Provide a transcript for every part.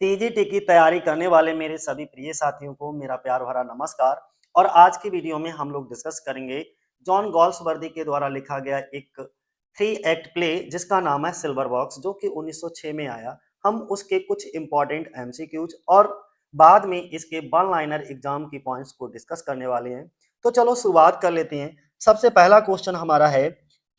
TGT की तैयारी करने वाले मेरे सभी प्रिय साथियों को मेरा प्यार भरा नमस्कार। और आज की वीडियो में हम लोग डिस्कस करेंगे जॉन गॉल्सवर्दी के द्वारा लिखा गया एक थ्री एक्ट प्ले जिसका नाम है सिल्वर बॉक्स, जो कि 1906 में आया। हम उसके कुछ इंपॉर्टेंट एमसीक्यूज और बाद में इसके वन लाइनर एग्जाम की पॉइंट्स को डिस्कस करने वाले हैं। तो चलो शुरुआत कर लेते हैं। सबसे पहला क्वेश्चन हमारा है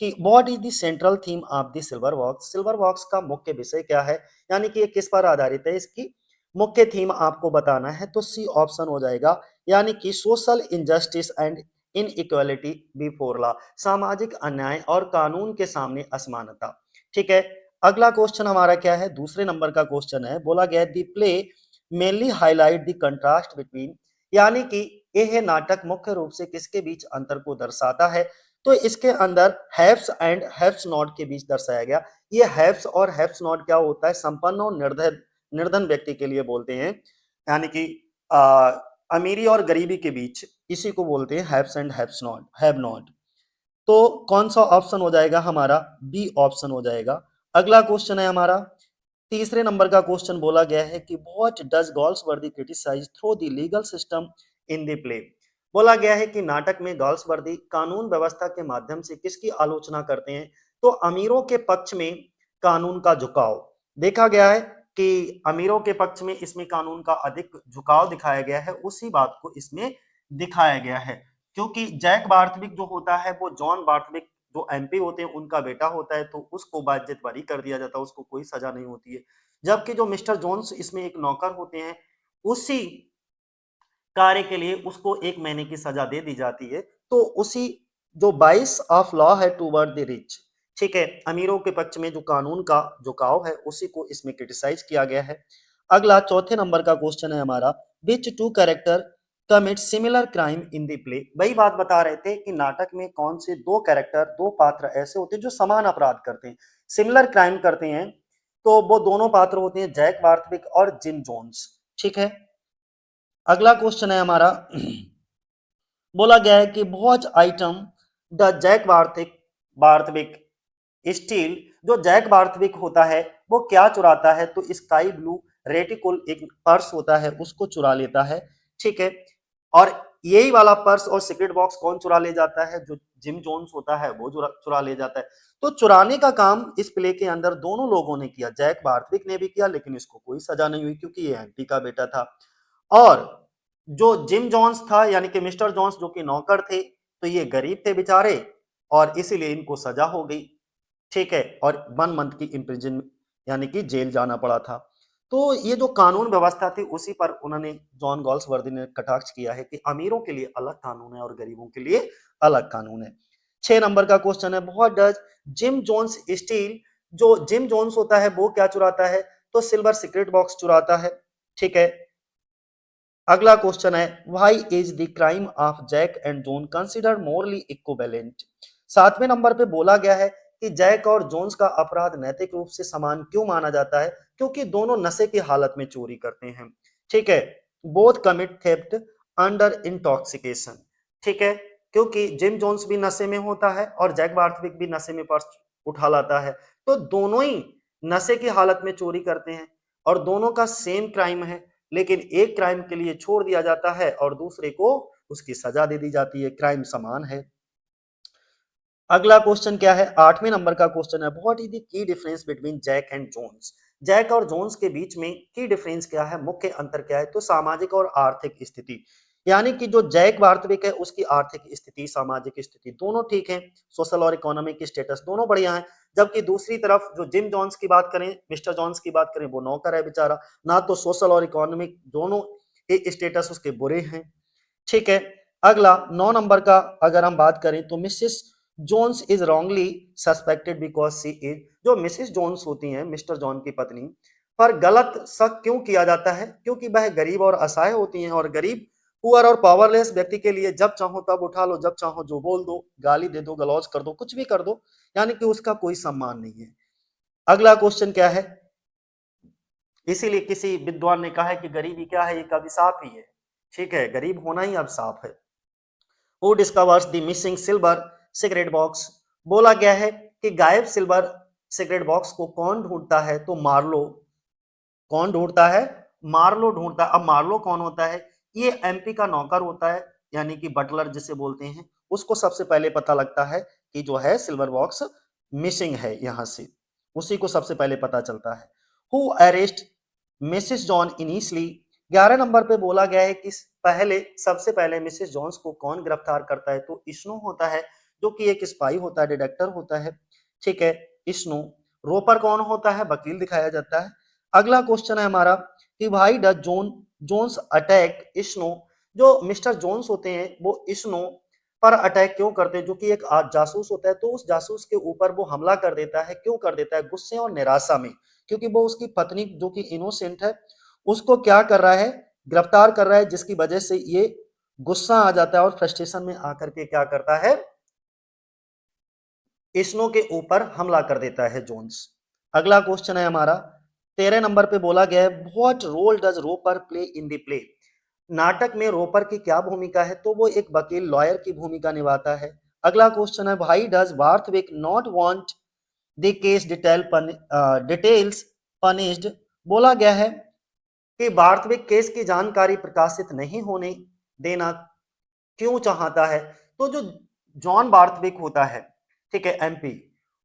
कि what is the central theme of the silver box. Silver box का मुख्य विषय क्या है, यानी कि ये किस पर आधारित है, इसकी मुख्य थीम आपको बताना है। तो सी ऑप्शन हो जाएगा, यानी कि social injustice and inequality before law, सामाजिक अन्याय और कानून के सामने असमानता। ठीक है। अगला क्वेश्चन हमारा क्या है, दूसरे नंबर का क्वेश्चन है, बोला गया दी play mainly highlight the contrast between, यानी कि यह नाटक मुख्य रूप से किसके बीच अंतर को दर्शाता है। तो इसके अंदर हैव्स एंड हैव्स नॉट के बीच दर्शाया गया। ये हैव्स और हैव्स नॉट क्या होता है, संपन्न और निर्धन व्यक्ति के लिए बोलते हैं, यानी कि अमीरी और गरीबी के बीच, इसी को बोलते हैं haves and haves not, have not. तो कौन सा ऑप्शन हो जाएगा हमारा, बी ऑप्शन हो जाएगा। अगला क्वेश्चन है हमारा तीसरे नंबर का क्वेश्चन, बोला गया है कि what does Galsworthy criticise through the legal system in the play. बोला गया है कि नाटक में गॉल्सवर्दी कानून व्यवस्था के माध्यम से किसकी आलोचना करते हैं। तो अमीरों के पक्ष में कानून का झुकाव देखा गया है कि अमीरों के पक्ष में इसमें कानून का अधिक झुकाव दिखाया गया है, उसी बात को इसमें दिखाया गया है। क्योंकि जैक बार्थविक जो होता है वो जॉन बार्थविक जो एमपी होते हैं उनका बेटा होता है, तो उसको बाध्यत बरी कर दिया जाता है, उसको कोई सजा नहीं होती है। जबकि जो मिस्टर जोन्स इसमें एक नौकर होते हैं, उसी कार्य के लिए उसको 1 महीने की सजा दे दी जाती है। तो उसी जो 22 ऑफ लॉ है टूवर्ड द रिच, ठीक है, अमीरों के पक्ष में जो कानून का झुकाव है उसी को इसमें क्रिटिसाइज किया गया है। अगला चौथे नंबर का क्वेश्चन है हमारा, which two character commit similar crime in the play. वही बात बता रहे थे कि नाटक में कौन से दो कैरेक्टर, दो पात्र ऐसे होते हैं जो समान अपराध करते हैं, सिमिलर क्राइम करते हैं। तो वो दोनों पात्र होते हैं जैक बार्थविक और जिम जोन्स। ठीक है। अगला क्वेश्चन है हमारा बोला गया है कि watch item the Jack Barthick Barthwick steal. जो जैक बार्थविक होता है वो क्या चुराता है, तो स्काई ब्लू रेटिकुल एक पर्स होता है उसको चुरा लेता है। ठीक है। और यही वाला पर्स और सीक्रेट बॉक्स कौन चुरा ले जाता है, जो जिम जोन्स होता है वो चुरा ले जाता है। तो चुराने का काम इस प्ले के अंदर दोनों लोगों ने किया, जैक बार्थविक ने भी किया, लेकिन इसको कोई सजा नहीं हुई क्योंकि ये एंटी का बेटा था। और जो जिम जॉन्स था, यानी कि मिस्टर जॉन्स जो कि नौकर थे, तो ये गरीब थे बेचारे और इसीलिए इनको सजा हो गई। ठीक है। और 1 मंथ की इम्प्रिजन, यानी कि जेल जाना पड़ा था। तो ये जो कानून व्यवस्था थी उसी पर उन्होंने जॉन गॉल्सवर्दी ने कटाक्ष किया है कि अमीरों के लिए अलग कानून है और गरीबों के लिए अलग कानून है। 6 नंबर का क्वेश्चन है, what does Jim Jones steal. जो जिम जोन्स होता है वो क्या चुराता है, तो सिल्वर सीक्रेट बॉक्स चुराता है। ठीक है। अगला क्वेश्चन है, why is the crime of Jack and Jones considered morally equivalent. 7वें नंबर पे बोला गया है कि जैक और जोन्स का अपराध नैतिक रूप से समान क्यों माना जाता है, क्योंकि दोनों नशे की हालत में चोरी करते हैं। ठीक है। Both commit theft under intoxication. ठीक है। क्योंकि जिम जोन्स भी नशे में होता है और जैक बार्थविक भी नशे में पर्स उठा लाता है, तो दोनों ही नशे की हालत में चोरी करते हैं और दोनों का सेम क्राइम है, लेकिन एक क्राइम के लिए छोड़ दिया जाता है और दूसरे को उसकी सजा दे दी जाती है, क्राइम समान है। अगला क्वेश्चन क्या है, 8वें नंबर का क्वेश्चन है, what is the key difference between Jack and Jones. Jack और जोन्स के बीच में की डिफरेंस क्या है, मुख्य अंतर क्या है, तो सामाजिक और आर्थिक स्थिति। यानी कि जो जैक वास्तविक है उसकी आर्थिक स्थिति, सामाजिक स्थिति दोनों ठीक है, सोशल और इकोनॉमिक स्टेटस दोनों बढ़िया है। जबकि दूसरी तरफ जो जिम जॉन्स की बात करें, मिस्टर जॉन्स की बात करें, वो नौकर है बेचारा, ना तो सोशल और इकोनॉमिक दोनों स्टेटस उसके बुरे हैं। ठीक है। अगला 9 नंबर का अगर हम बात करें तो Mrs Jones is wrongly suspected because she is. जो मिसेस जोन्स होती हैं मिस्टर जॉन की पत्नी, पर गलत शक क्यों किया जाता है, क्योंकि वह गरीब और असहाय होती हैं, और गरीब पुअर और पावरलेस व्यक्ति के लिए जब चाहो तब उठा लो, जब चाहो जो बोल दो, गाली दे दो, गलौज कर दो, कुछ भी कर दो, यानी कि उसका कोई सम्मान नहीं है। अगला क्वेश्चन क्या है, इसीलिए किसी विद्वान ने कहा है कि गरीबी क्या है, एक अभिशाप ही है। ठीक है, गरीब होना ही अभिशाप है। Who discovers the missing silver cigarette box. बोला गया है कि गायब सिल्वर सिगरेट बॉक्स को कौन ढूंढता है, तो मार्लो कौन ढूंढता है? मार्लो ढूंढता है। अब मार्लो कौन होता है? ये एमपी का नौकर होता है, यानी कि बटलर जिसे बोलते हैं। उसको सबसे पहले पता लगता है कि जो है सिल्वर बॉक्स मिसिंग है, यहां से उसी को सबसे पहले पता चलता है। Who arrest Mrs John initially, 11 number पे बोला गया है कि पहले सबसे पहले मिसेस जॉन्स को कौन गिरफ्तार करता है? तो इश्नो होता है, जो कि एक स्पाई होता है, डिटेक्टर होता है। ठीक है, इश्नो। रोपर कौन होता है? वकील दिखाया जाता है। अगला क्वेश्चन है हमारा कि भाई डज जोन्स अटैक इश्नो, जो मिस्टर जोन्स होते हैं वो इश्नो पर अटैक क्यों करते हैं? जो कि एक जासूस होता है, तो उस जासूस के ऊपर वो हमला कर देता है। क्यों कर देता है? गुस्से और निराशा में, क्योंकि वो उसकी पत्नी जो कि इनोसेंट है उसको क्या कर रहा है? गिरफ्तार कर रहा है, जिसकी वजह से ये गुस्सा आ जाता है और फ्रस्ट्रेशन में आकर के क्या करता है? इस्नो के ऊपर हमला कर देता है जोन्स। अगला क्वेश्चन है हमारा 13 नंबर पे बोला गया है what role does Roper play in the play, नाटक में रोपर की क्या भूमिका है? तो वो एक वकील लॉयर की भूमिका निभाता है। अगला क्वेश्चन है why does वार्थविक not want the case details punished, बोला गया है कि वार्थविक केस की जानकारी प्रकाशित नहीं होने देना क्यों चाहता है? तो जो जॉन बार्थविक होता है, ठीक है, एमपी,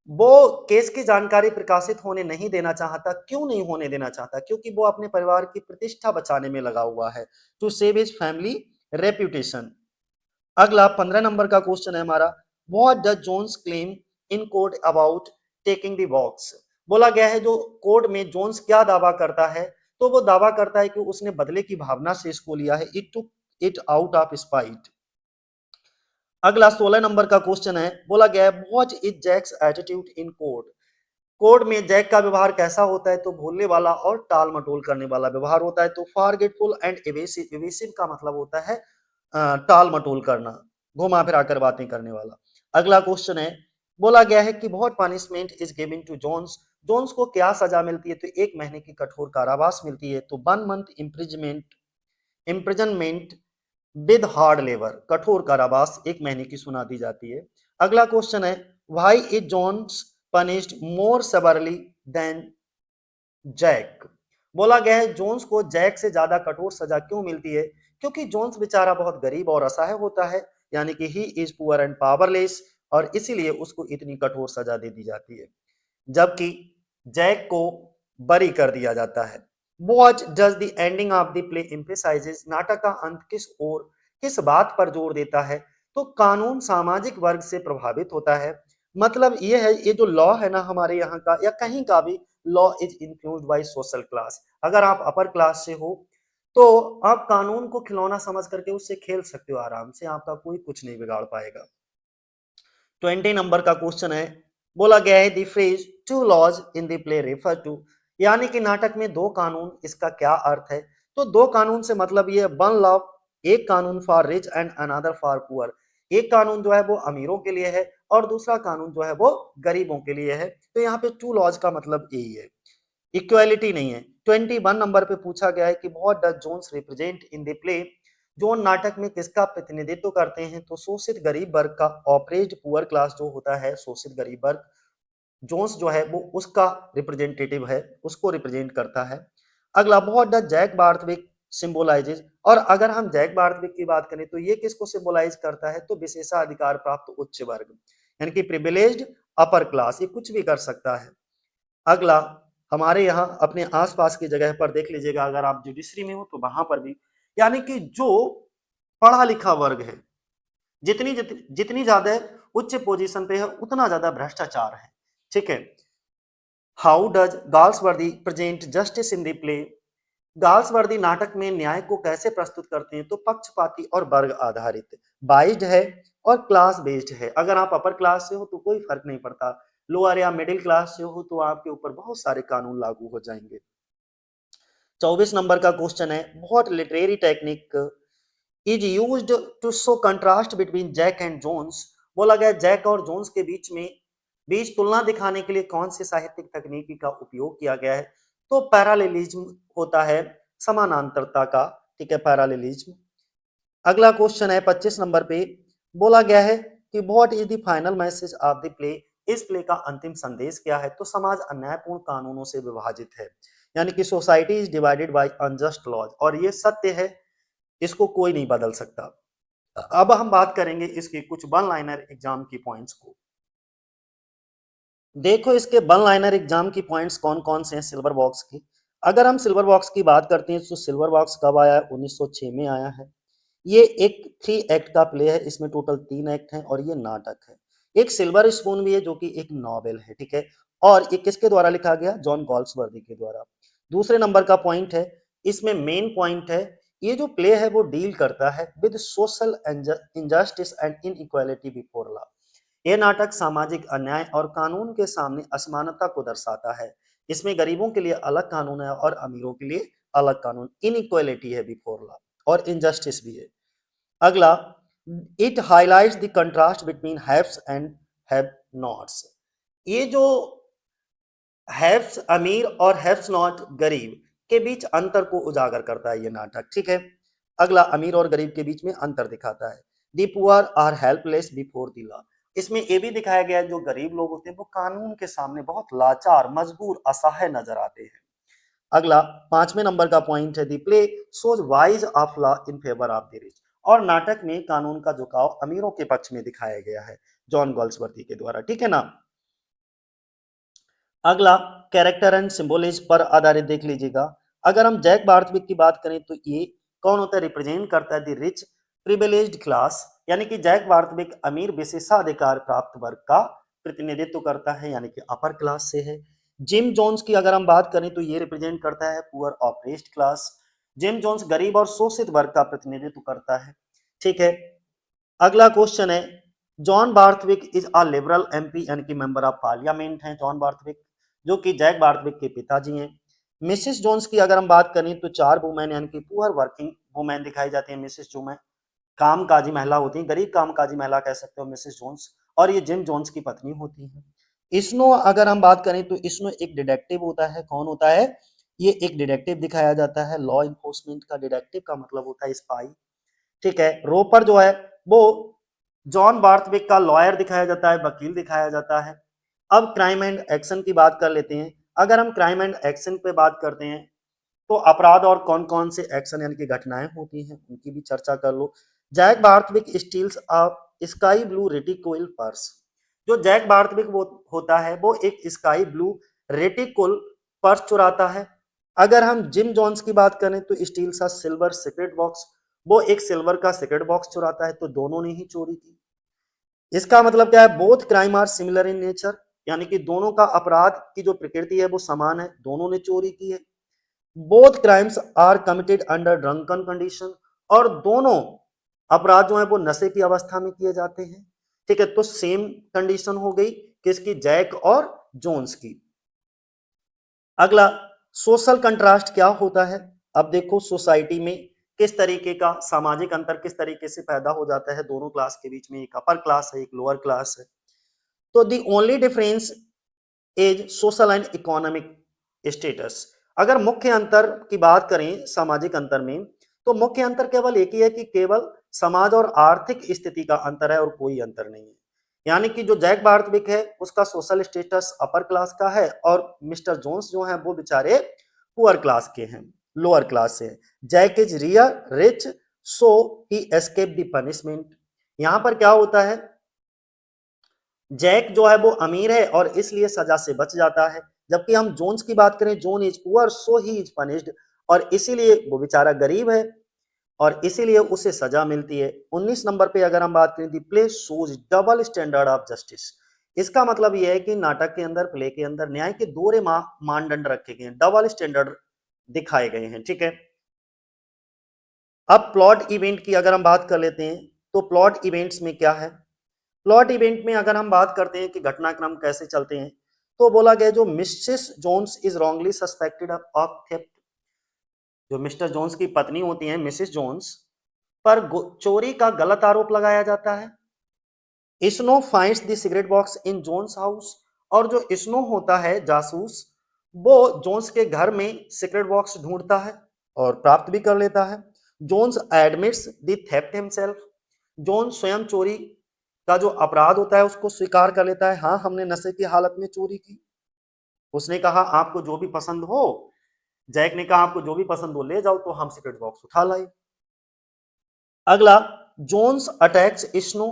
वो केस की जानकारी प्रकाशित होने नहीं देना चाहता। क्यों नहीं होने देना चाहता? क्योंकि वो अपने परिवार की प्रतिष्ठा बचाने में लगा हुआ है, to save his family reputation. अगला 15 नंबर का क्वेश्चन है हमारा what does Jones claim in court about taking the box, बोला गया है जो कोर्ट में जोन्स क्या दावा करता है? तो वो दावा करता है कि उसने बदले की भावना से इसको लिया है, it took it out of spite. अगला 16 नंबर का क्वेश्चन है, बोला गया है what is Jack's attitude in court, court में जैक का व्यवहार कैसा होता है? तो भूलने वाला और टाल मटोल करने वाला व्यवहार होता है। तो फॉरगेटफुल एंड एवेसिव, एवेसिव का मतलब होता है टाल मटोल करना, घुमा फिरा कर बातें करने वाला। अगला क्वेश्चन है, बोला गया है कि what punishment is given to Jones, Jones को क्या सजा मिलती है? तो 1 महीने की कठोर कारावास मिलती है। तो 1 month imprisonment with hard labour, कठोर कारावास 1 महीने की सुना दी जाती है। अगला क्वेश्चन है why is Jones punished more severely than Jack, बोला गया है जोन्स को जैक से ज्यादा कठोर सजा क्यों मिलती है? क्योंकि जोन्स बेचारा बहुत गरीब और असहाय होता है, यानी कि he is poor and powerless, और इसीलिए उसको इतनी कठोर सजा दे दी जाती है, जबकि जैक को बरी कर दिया जाता है। Watch does the ending of the play emphasises, नाटक का अंत किस ओर, किस बात पर जोर देता है? तो कानून सामाजिक वर्ग से प्रभावित होता है। मतलब ये है, ये जो लॉ है ना हमारे यहाँ का या कहीं का भी, law is influenced by social class. अगर आप अपर क्लास से हो तो आप कानून को खिलौना समझ करके उससे खेल सकते हो आराम से, आपका कोई कुछ नहीं बिगाड़ पाएगा। 20 नंबर का क्वेश्चन है, बोला गया है the phrase two laws in the play refer to, यानी कि नाटक में 2 कानून, इसका क्या अर्थ है? तो 2 कानून से मतलब ये 1 लॉ, एक कानून for rich and another for poor, एक कानून जो है वो अमीरों के लिए है और दूसरा कानून जो है वो गरीबों के लिए है। तो यहाँ पे 2 लॉज का मतलब यही है, इक्वालिटी नहीं है। 21 नंबर पे पूछा गया है कि what does Jones represent in the play, Jones नाटक में किसका प्रतिनिधित्व करते हैं? तो शोषित गरीब वर्ग का, ऑपरेज्ड पुअर क्लास जो होता है, शोषित गरीब वर्ग, जोन्स जो है वो उसका रिप्रेजेंटेटिव है, उसको रिप्रेजेंट करता है। अगला what does Jack Barthwick symbolises, और अगर हम जैक बार्थविक की बात करें तो ये किसको सिंबलाइज करता है? तो विशेषाधिकार प्राप्त उच्च वर्ग, यानी कि प्रिविलेज्ड अपर क्लास, ये कुछ भी कर सकता है। अगला हमारे यहाँ अपने आसपास की जगह पर देख लीजिएगा, अगर आप जुडिशरी में हो तो वहां पर भी, यानी कि जो पढ़ा लिखा वर्ग है, जितनी ज्यादा उच्च पोजीशन पे है उतना ज्यादा भ्रष्टाचार है। ठीक है। How does Galsworthy present justice in the play, Galsworthy नाटक में न्याय को कैसे प्रस्तुत करते हैं? तो पक्षपाती और वर्ग आधारित, बाइज्ड है और क्लास बेस्ड है। अगर आप अपर क्लास से हो तो कोई फर्क नहीं पड़ता, लोअर या मिडिल क्लास से हो तो आपके ऊपर बहुत सारे कानून लागू हो जाएंगे। 24 नंबर का क्वेश्चन है what literary technique is used to show contrast between Jack and Jones, बोला गया जैक और जोन्स के बीच तुलना दिखाने के लिए कौन सी साहित्यिक तकनीकी का उपयोग किया गया है? तो पैरालेलिज्म होता है, समानांतरता का। ठीक है, पैरालेलिज्म। अगला क्वेश्चन है 25 नंबर पे, बोला गया है कि what is the final message of the play, इस प्ले का अंतिम संदेश क्या है? तो समाज अन्यायपूर्ण कानूनों से विभाजित है, यानी कि society is divided by unjust laws, और ये सत्य है, इसको कोई नहीं बदल सकता। अब हम बात करेंगे इसके कुछ वन लाइनर एग्जाम की पॉइंट्स को। देखो इसके वन लाइनर एग्जाम की पॉइंट्स कौन कौन से हैं सिल्वर बॉक्स की। अगर हम सिल्वर बॉक्स की बात करते हैं तो सिल्वर बॉक्स कब आया है, 1906 में आया है। ये एक 3 एक्ट का प्ले है, इसमें टोटल 3 एक्ट हैं और ये नाटक है। एक सिल्वर स्पून भी है जो कि एक नॉवेल है, ठीक है। और ये किसके द्वारा लिखा गया, जॉन गॉल्सवर्दी के द्वारा। दूसरे नंबर का पॉइंट है, इसमें मेन पॉइंट है, ये जो प्ले है वो डील करता है with social injustice and inequality before law. ये नाटक सामाजिक अन्याय और कानून के सामने असमानता को दर्शाता है। इसमें गरीबों के लिए अलग कानून है और अमीरों के लिए अलग कानून, इनइक्वालिटी है बिफोर लॉ, और इनजस्टिस भी है। अगला, it highlights the contrast between haves and have nots. ये जो हैव्स अमीर और हैव्स नॉट गरीब के बीच अंतर को उजागर करता है ये नाटक, ठीक है। अगला, अमीर और गरीब के बीच में अंतर दिखाता है। The poor are helpless before the law. इसमें ये भी दिखाया गया है जो गरीब लोग होते हैं वो कानून के सामने बहुत लाचार, मजबूर, असहाय नजर आते हैं। अगला, पांचवें नंबर का पॉइंट है, दी play shows wise of law in favour of the rich. और नाटक में कानून का झुकाव अमीरों के पक्ष में दिखाया गया है जॉन गॉल्सवर्दी के द्वारा, ठीक है ना। अगला, कैरेक्टर एंड सिंबोलिज्म पर आधारित देख लीजिएगा। अगर हम जैक बार्थविक की बात करें तो ये कौन होता है, रिप्रेजेंट करता है द रिच प्रिविलेज्ड क्लास, यानी कि जैक बार्थविक अमीर विशेषाधिकार प्राप्त वर्ग का प्रतिनिधित्व करता है, यानी कि अपर क्लास से है। जिम जोन्स की अगर हम बात करें तो ये रिप्रेजेंट करता है poor oppressed class. Jim Jones गरीब और शोषित वर्ग का प्रतिनिधित्व करता है, ठीक है। अगला क्वेश्चन है, John Barthwick is a liberal MP, यानी कि मेंबर ऑफ पार्लियामेंट हैं जॉन बार्थविक, जो कि जैक बार्थविक के पिताजी हैं। मिसिस जोन्स की अगर हम बात करें तो 4 वुमेन यानी कि पुअर वर्किंग वुमेन दिखाई जाती है मिसिस जोमेन, कामकाजी महिला होती है, गरीब कामकाजी महिला कह सकते हो मिसिस जोन्स, और ये जिम जोन्स की पत्नी होती है। स्नो अगर हम बात करें तो स्नो एक डिटेक्टिव होता है, कौन होता है, ये एक डिटेक्टिव दिखाया जाता है, लॉ इन्फोर्समेंट का, डिटेक्टिव का मतलब होता है स्पाई, ठीक है। रोपर जो है वो जॉन बार्थविक का लॉयर दिखाया जाता है, वकील दिखाया जाता है। अब क्राइम एंड एक्शन की बात कर लेते हैं। अगर हम क्राइम एंड एक्शन पे बात करते हैं तो अपराध और कौन कौन से एक्शन यानी कि घटनाएं होती हैं उनकी भी चर्चा कर लो। Jack Barthwick steals a sky blue reticule purse. जो जैक बार्थविक वो होता है वो एक स्काई ब्लू रेटिकुल पर्स चुराता है। अगर हम जिम जॉन्स की बात करें तो steals a silver secret box, वो एक सिल्वर का सीक्रेट बॉक्स चुराता है, तो दोनों ने ही चोरी की। इसका मतलब क्या है, both crime are similar in nature, यानी कि दोनों का अपराध की जो प्रकृति है वो समान है, दोनों ने चोरी की है। Both crimes are committed under drunken condition, और दोनों अपराध जो है वो नशे की अवस्था में किए जाते हैं, ठीक है। तो सेम कंडीशन हो गई किसकी, जैक और जोन्स की। अगला, सोशल कंट्रास्ट क्या होता है। अब देखो सोसाइटी में किस तरीके का सामाजिक अंतर किस तरीके से पैदा हो जाता है दोनों क्लास के बीच में, एक अपर क्लास है एक लोअर क्लास है। तो the only difference is social and economic status. अगर मुख्य अंतर की बात करें सामाजिक अंतर में तो मुख्य अंतर केवल एक ही है कि केवल समाज और आर्थिक स्थिति का अंतर है और कोई अंतर नहीं है। यानी कि जो जैक बार्थविक है उसका सोशल स्टेटस अपर क्लास का है और मिस्टर जोन्स जो है वो बेचारे पुअर क्लास के हैं, लोअर क्लास से। Jack is rear rich so he escape the punishment. यहां पर क्या होता है, जैक जो है वो अमीर है और इसलिए सजा से बच जाता है, जबकि हम जोन्स की बात करें, zone is poor so he is punished, और इसीलिए वो बेचारा गरीब है और इसीलिए उसे सजा मिलती है। 19 नंबर पे अगर हम बात करें, दी play shows double standard of justice. इसका मतलब यह है कि नाटक के अंदर, प्ले के अंदर न्याय के दोहरे मानदंड रखे गए हैं, डबल स्टैंडर्ड दिखाए गए हैं, ठीक है। अब प्लॉट इवेंट की अगर हम बात कर लेते हैं तो प्लॉट इवेंट्स में क्या है। प्लॉट इवेंट में अगर हम बात करते हैं कि घटनाक्रम कैसे चलते हैं तो बोला गया जो Mrs Jones is wrongly suspected of theft. जो मिस्टर जोन्स की पत्नी होती हैं मिसेस जोन्स पर चोरी का गलत आरोप लगाया जाता है। Snow finds the cigarette box in Jones house, और जो स्नो होता है जासूस वो जोन्स के घर में सिगरेट बॉक्स ढूंढता है और प्राप्त भी कर लेता है। Jones admits the theft himself. Jones स्वयं चोरी का जो अपराध होता है उसको स्वीकार कर लेता है, हाँ हमने नशे की हालत में चोरी की। उसने कहा आपको जो भी पसंद हो जैक ने कहा आपको जो भी पसंद हो ले जाओ, तो हम सीक्रेट बॉक्स उठा लाए। अगला, Jones attacks is no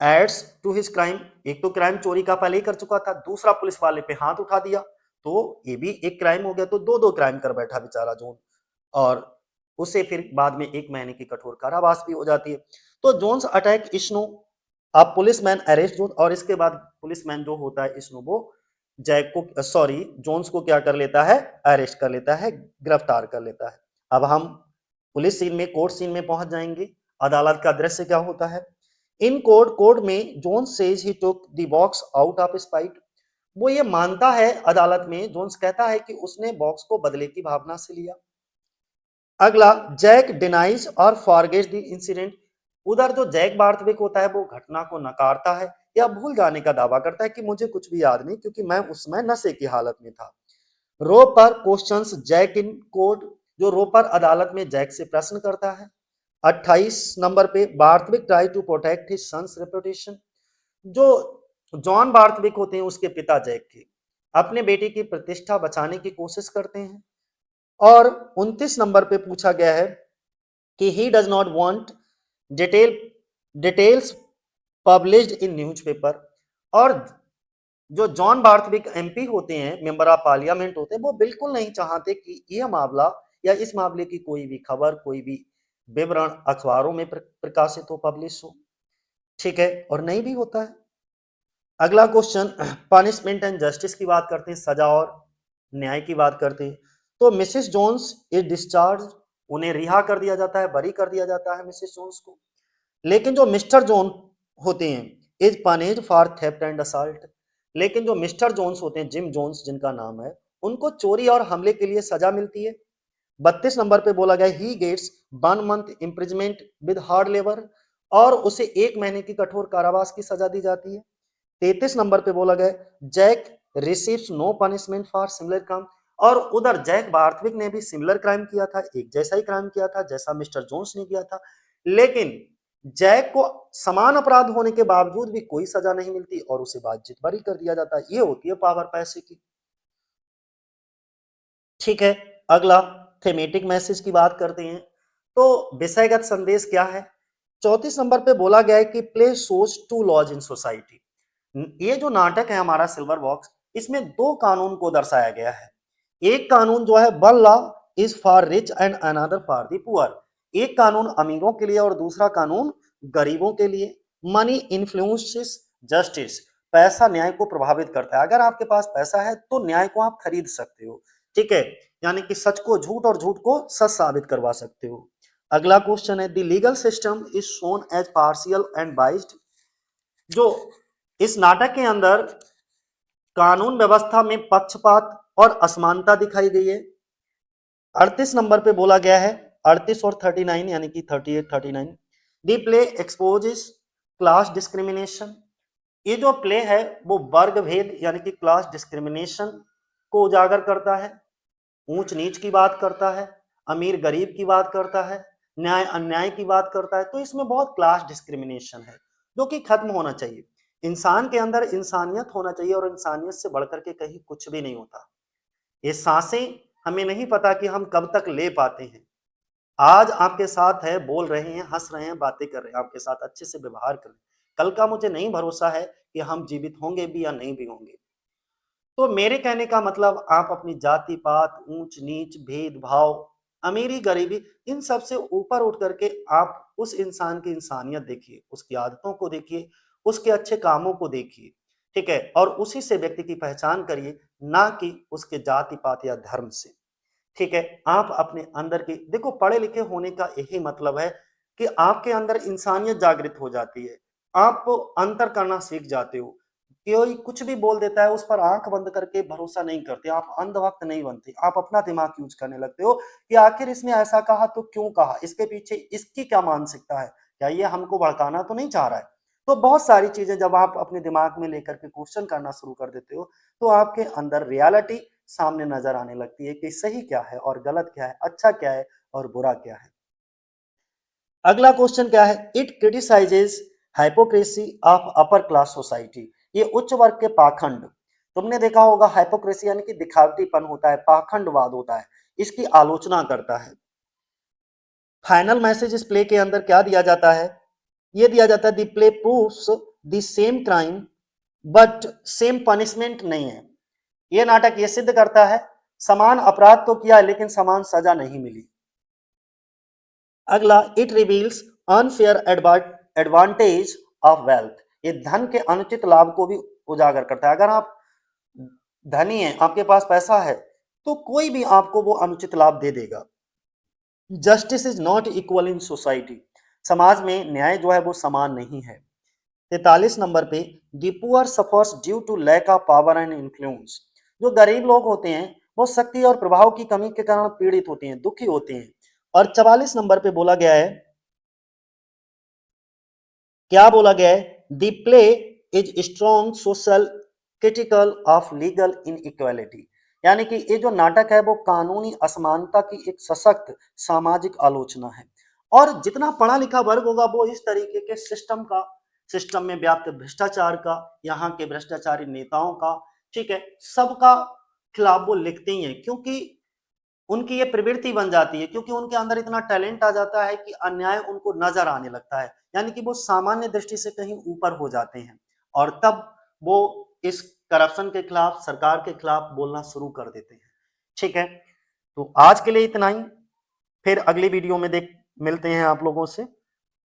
adds to his crime. एक तो क्राइम चोरी का पहले ही कर चुका था, दूसरा पुलिस वाले पे हाथ उठा दिया, तो ये भी एक क्राइम हो गया। तो दो दो क्राइम कर बैठा बेचारा जोन, और उसे फिर बाद में 1 महीने की कठोर कारावास भी हो जाती है। तो जोन्स अटैक इश्नो, अब पुलिसमैन अरेस्ट जो, और इसके बाद पुलिसमैन जो होता है इश्नो, वो जैक को, सॉरी जोन्स को क्या कर लेता है, अरेस्ट कर लेता है, गिरफ्तार कर लेता है। अब हम पुलिस सीन में, कोर्ट सीन में पहुंच जाएंगे। अदालत का दृश्य क्या होता है। इन कोर्ट में Jones says he took the box out of spite. वो ये मानता है अदालत में, जोन्स कहता है कि उसने बॉक्स को बदले की भावना से लिया। अगला, जैक डिनाइज और फॉरगेट्स द इंसिडेंट। उधर जो जैक बार्थविक होता है वो घटना को नकारता है या भूल जाने का दावा करता है कि मुझे कुछ भी याद नहीं, क्योंकि मैं उस समय नशे की हालत में था। Roper questions Jack in court. जो रोपर अदालत में जैक से प्रश्न करता है। 28 नंबर पे, Barthwick try to protect his son's reputation. जो जॉन बार्थविक होते हैं, उसके पिता जैक के, अपने बेटे की प्रतिष्ठा बचाने की कोशिश करते हैं। और 29 नंबर पे पूछा गया है कि he does not want detail details published in newspaper. और जो जॉन बार्थविक एमपी होते हैं, मेंबर ऑफ पार्लियामेंट होते हैं, वो बिल्कुल नहीं चाहते कि यह मामला या इस मामले की कोई भी खबर, कोई भी विवरण अखबारों में प्रकाशित हो, पब्लिश हो। ठीक है, और नहीं भी होता है। अगला क्वेश्चन, पनिशमेंट एंड जस्टिस की बात करते हैं, सजा और न्याय की बात करते हैं। तो मिसेस जोन्स इज डिस्चार्ज, उन्हें रिहा कर दिया जाता है, बरी कर दिया जाता है मिसेस जोन्स को। लेकिन जो मिस्टर जोन होते हैं, is punished for theft and assault. लेकिन जो मिस्टर जोन्स होते हैं, जिम जोन्स जिनका नाम है, उनको चोरी और हमले के लिए सजा मिलती है। 32 नंबर पे बोला गया he gets 1 month imprisonment with hard labour, और उसे 1 महीने की कठोर कारावास की सजा दी जाती है। 33 नंबर पे बोला गया Jack receives no punishment for similar crime. और उधर जैक बार्थविक ने भी सिमिलर क्राइम किया था, एक जैसा ही क्राइम किया था जैसा मिस्टर जोन्स ने किया था, लेकिन जैक को समान अपराध होने के बावजूद भी कोई सजा नहीं मिलती और उसे बातचीत बरी कर दिया जाता है। ये होती है पावर पैसे की। ठीक है, अगला थेमेटिक मैसेज की बात करते हैं। तो विषयगत संदेश क्या है। 34 नंबर पे बोला गया है कि play shows two laws in society. ये जो नाटक है हमारा सिल्वर बॉक्स, इसमें दो कानून को दर्शाया गया है। एक कानून जो है, one law is for rich and another for the poor. एक कानून अमीरों के लिए और दूसरा कानून गरीबों के लिए। मनी इन्फ्लुएंसेस जस्टिस, पैसा न्याय को प्रभावित करता है। अगर आपके पास पैसा है तो न्याय को आप खरीद सकते हो। ठीक है, यानी कि सच को झूठ और झूठ को सच साबित करवा सकते हो। अगला क्वेश्चन है, the legal system is shown as partial and biased. जो इस नाटक के अंदर कानून व्यवस्था में पक्षपात और असमानता दिखाई गई है। 38 नंबर पे बोला गया है, 38 और 39 यानी कि 38 39, दी प्ले एक्सपोजेस क्लास डिस्क्रिमिनेशन। ये जो प्ले है वो वर्ग भेद यानी कि क्लास डिस्क्रिमिनेशन को उजागर करता है, ऊंच नीच की बात करता है, अमीर गरीब की बात करता है, न्याय अन्याय की बात करता है। तो इसमें बहुत क्लास डिस्क्रिमिनेशन है जो कि खत्म होना चाहिए। इंसान के अंदर इंसानियत होना चाहिए और इंसानियत से बढ़कर के कहीं कुछ भी नहीं होता। ये सांसें हमें नहीं पता कि हम कब तक ले पाते हैं। आज आपके साथ है, बोल रहे हैं, हंस रहे हैं, बातें कर रहे हैं, आपके साथ अच्छे से व्यवहार कर रहे हैं, कल का मुझे नहीं भरोसा है कि हम जीवित होंगे भी या नहीं भी होंगे। तो मेरे कहने का मतलब, आप अपनी जाति पात, ऊंच नीच, भेदभाव, अमीरी गरीबी, इन सब से ऊपर उठ करके आप उस इंसान की इंसानियत देखिए, उसकी आदतों को देखिए, उसके अच्छे कामों को देखिए। ठीक है, और उसी से व्यक्ति की पहचान करिए, ना कि उसके जाति पात या धर्म से। ठीक है, आप अपने अंदर की देखो, पढ़े लिखे होने का यही मतलब है कि आपके अंदर इंसानियत जागृत हो जाती है, आप अंतर करना सीख जाते हो। कोई कुछ भी बोल देता है, उस पर आंख बंद करके भरोसा नहीं करते, आप अंधभक्त नहीं बनते, आप अपना दिमाग यूज करने लगते हो कि आखिर इसने ऐसा कहा तो क्यों कहा, इसके पीछे इसकी क्या मानसिकता है, क्या ये हमको भड़काना तो नहीं चाह रहा है। तो बहुत सारी चीजें जब आप अपने दिमाग में लेकर के क्वेश्चन करना शुरू कर देते हो, तो आपके अंदर रियलिटी सामने नजर आने लगती है कि सही क्या है और गलत क्या है, अच्छा क्या है और बुरा क्या है। अगला क्वेश्चन क्या है, it criticises hypocrisy of upper class society. ये उच्च वर्ग के पाखंड तुमने देखा होगा हाइपोक्रेसी यानी कि दिखावटीपन होता है, पाखंडवाद होता है, इसकी आलोचना करता है। फाइनल मैसेज इस प्ले के अंदर क्या दिया जाता है? ये दिया जाता है the play proves the same crime but same punishment नहीं है। ये नाटक ये सिद्ध करता है समान अपराध तो किया है लेकिन समान सजा नहीं मिली। अगला, it reveals unfair advantage of wealth. ये धन के अनुचित लाभ को भी उजागर करता है। अगर आप धनी हैं, आपके पास पैसा है, तो कोई भी आपको वो अनुचित लाभ दे देगा। Justice is not equal in society. समाज में न्याय जो है वो समान नहीं है। 43 नंबर पे, the poor suffers due to lack of power and influence. जो गरीब लोग होते हैं वो शक्ति और प्रभाव की कमी के कारण पीड़ित होते हैं, दुखी होते हैं। और 44 नंबर पे बोला गया है, क्या बोला गया है? The play is strong social critical of legal inequality. यानी कि ये जो नाटक है वो कानूनी असमानता की एक सशक्त सामाजिक आलोचना है। और जितना पढ़ा लिखा वर्ग होगा वो इस तरीके के सिस्टम में व्याप्त भ्रष्टाचार का, यहाँ के भ्रष्टाचारी नेताओं का, ठीक है, सबका खिलाफ वो लिखते ही हैं, क्योंकि उनकी ये प्रवृत्ति बन जाती है, क्योंकि उनके अंदर इतना टैलेंट आ जाता है कि अन्याय उनको नजर आने लगता है, यानी कि वो सामान्य दृष्टि से कहीं ऊपर हो जाते हैं और तब वो इस करप्शन के खिलाफ, सरकार के खिलाफ बोलना शुरू कर देते हैं। ठीक है, तो आज के लिए इतना ही, फिर अगली वीडियो में देख मिलते हैं आप लोगों से।